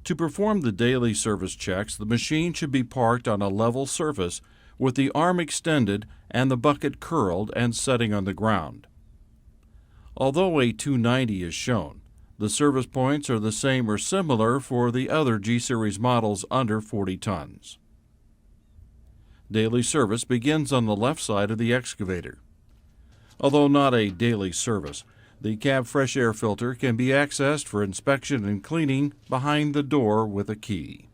To perform the daily service checks, the machine should be parked on a level surface with the arm extended and the bucket curled and setting on the ground. Although a 290 is shown, the service points are the same or similar for the other G-Series models under 40 tons. Daily service begins on the left side of the excavator. Although not a daily service, the cab fresh air filter can be accessed for inspection and cleaning behind the door with a key.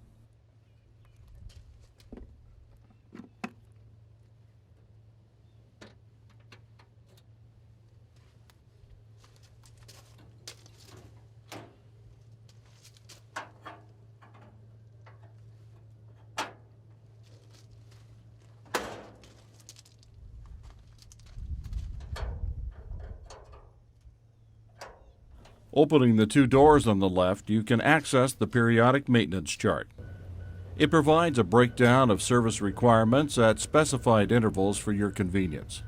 Opening the two doors on the left, you can access the periodic maintenance chart. It provides a breakdown of service requirements at specified intervals for your convenience.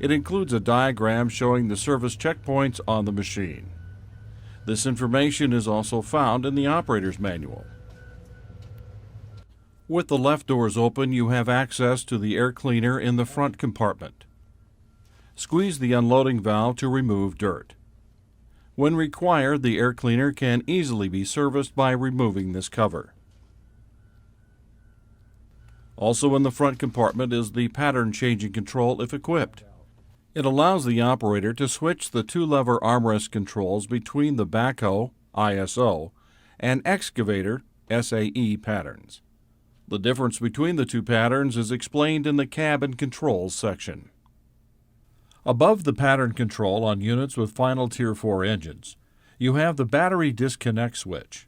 It includes a diagram showing the service checkpoints on the machine. This information is also found in the operator's manual. With the left doors open, you have access to the air cleaner in the front compartment. Squeeze the unloading valve to remove dirt. When required, the air cleaner can easily be serviced by removing this cover. Also in the front compartment is the pattern changing control if equipped. It allows the operator to switch the two-lever armrest controls between the backhoe, ISO, and excavator, SAE patterns. The difference between the two patterns is explained in the cabin controls section. Above the pattern control on units with final Tier 4 engines, you have the battery disconnect switch.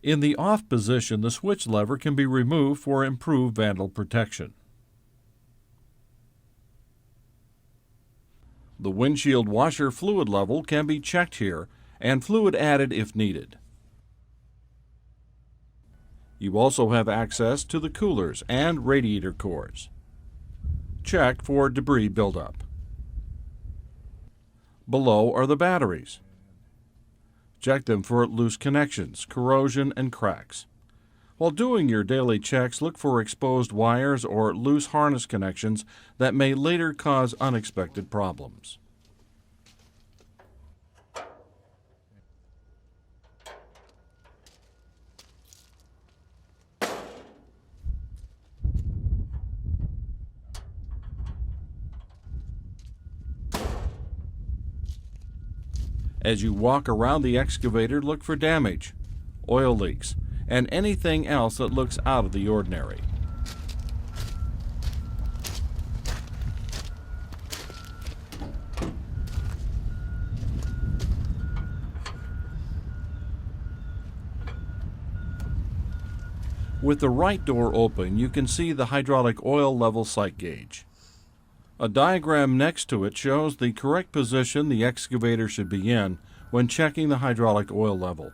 In the off position, the switch lever can be removed for improved vandal protection. The windshield washer fluid level can be checked here and fluid added if needed. You also have access to the coolers and radiator cores. Check for debris buildup. Below are the batteries. Check them for loose connections, corrosion, and cracks. While doing your daily checks, look for exposed wires or loose harness connections that may later cause unexpected problems. As you walk around the excavator, look for damage, oil leaks, and anything else that looks out of the ordinary. With the right door open, you can see the hydraulic oil level sight gauge. A diagram next to it shows the correct position the excavator should be in when checking the hydraulic oil level.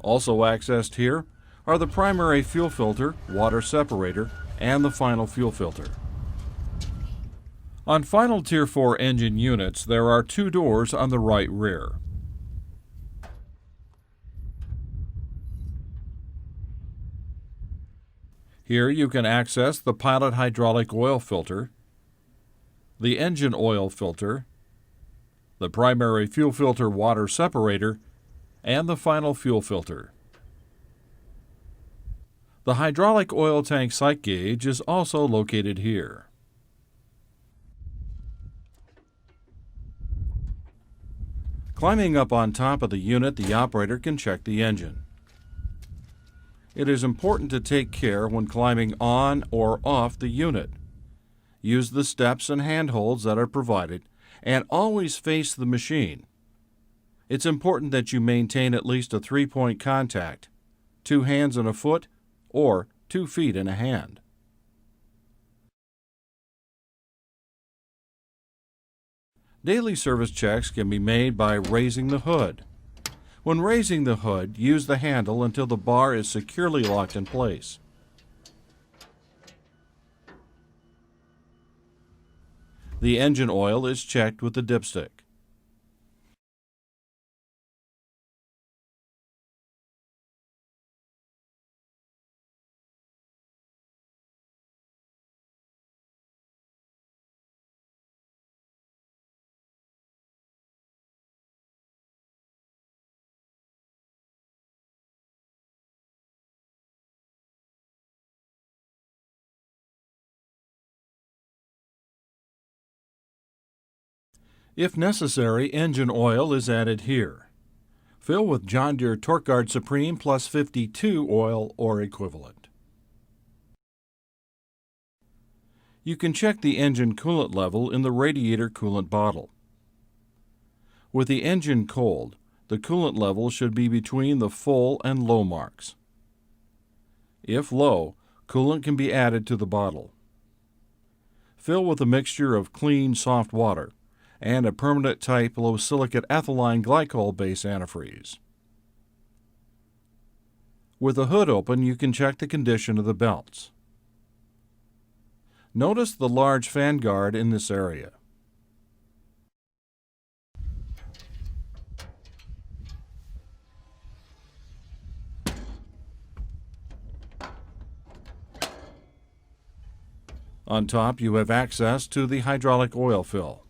Also accessed here are the primary fuel filter, water separator, and the final fuel filter. On final Tier 4 engine units, there are two doors on the right rear. Here you can access the pilot hydraulic oil filter, the engine oil filter, the primary fuel filter water separator, and the final fuel filter. The hydraulic oil tank sight gauge is also located here. Climbing up on top of the unit, the operator can check the engine. It is important to take care when climbing on or off the unit. Use the steps and handholds that are provided, and always face the machine. It's important that you maintain at least a 3-point contact, 2 hands and a foot, or 2 feet and a hand. Daily service checks can be made by raising the hood. When raising the hood, use the handle until the bar is securely locked in place. The engine oil is checked with the dipstick. If necessary, engine oil is added here. Fill with John Deere Torque Guard Supreme plus 52 oil or equivalent. You can check the engine coolant level in the radiator coolant bottle. With the engine cold, the coolant level should be between the full and low marks. If low, coolant can be added to the bottle. Fill with a mixture of clean, soft water and a permanent type low silicate ethylene glycol base antifreeze. With the hood open, you can check the condition of the belts. Notice the large fan guard in this area. On top, you have access to the hydraulic oil fill.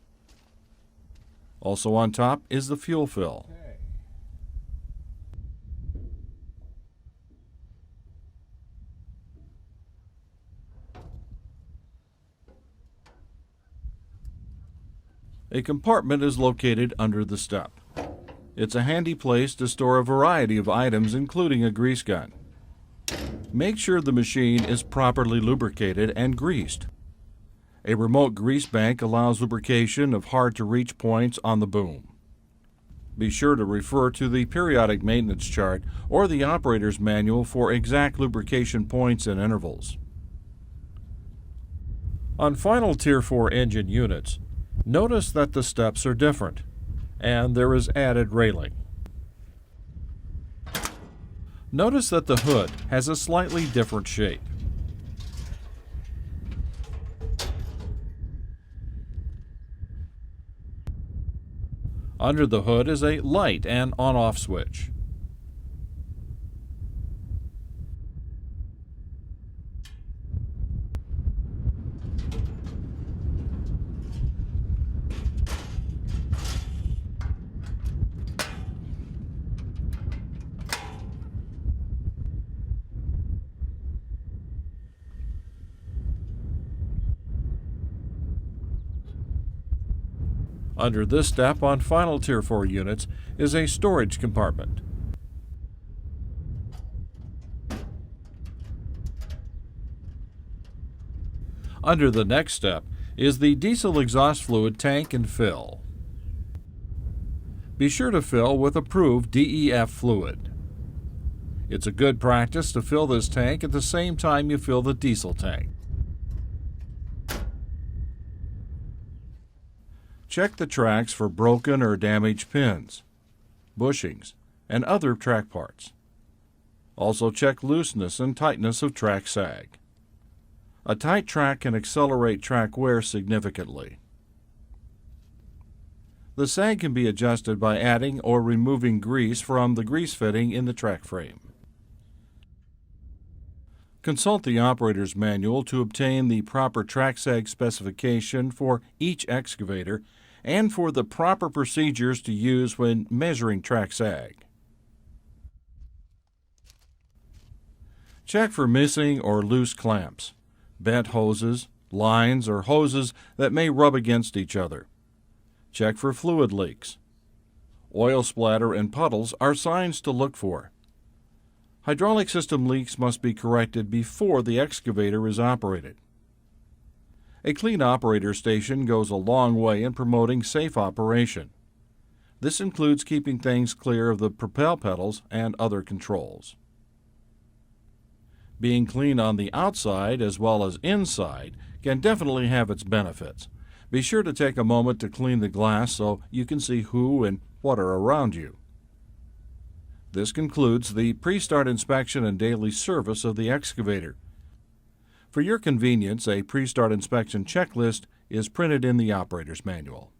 Also on top is the fuel fill. A compartment is located under the step. It's a handy place to store a variety of items, including a grease gun. Make sure the machine is properly lubricated and greased. A remote grease bank allows lubrication of hard-to-reach points on the boom. Be sure to refer to the periodic maintenance chart or the operator's manual for exact lubrication points and intervals. On final Tier 4 engine units, notice that the steps are different, and there is added railing. Notice that the hood has a slightly different shape. Under the hood is a light and on-off switch. Under this step on final Tier 4 units is a storage compartment. Under the next step is the diesel exhaust fluid tank and fill. Be sure to fill with approved DEF fluid. It's a good practice to fill this tank at the same time you fill the diesel tank. Check the tracks for broken or damaged pins, bushings, and other track parts. Also check looseness and tightness of track sag. A tight track can accelerate track wear significantly. The sag can be adjusted by adding or removing grease from the grease fitting in the track frame. Consult the operator's manual to obtain the proper track sag specification for each excavator and for the proper procedures to use when measuring track sag. Check for missing or loose clamps, bent hoses, lines, or hoses that may rub against each other. Check for fluid leaks. Oil splatter and puddles are signs to look for. Hydraulic system leaks must be corrected before the excavator is operated. A clean operator station goes a long way in promoting safe operation. This includes keeping things clear of the propel pedals and other controls. Being clean on the outside as well as inside can definitely have its benefits. Be sure to take a moment to clean the glass so you can see who and what are around you. This concludes the pre-start inspection and daily service of the excavator. For your convenience, a pre-start inspection checklist is printed in the operator's manual.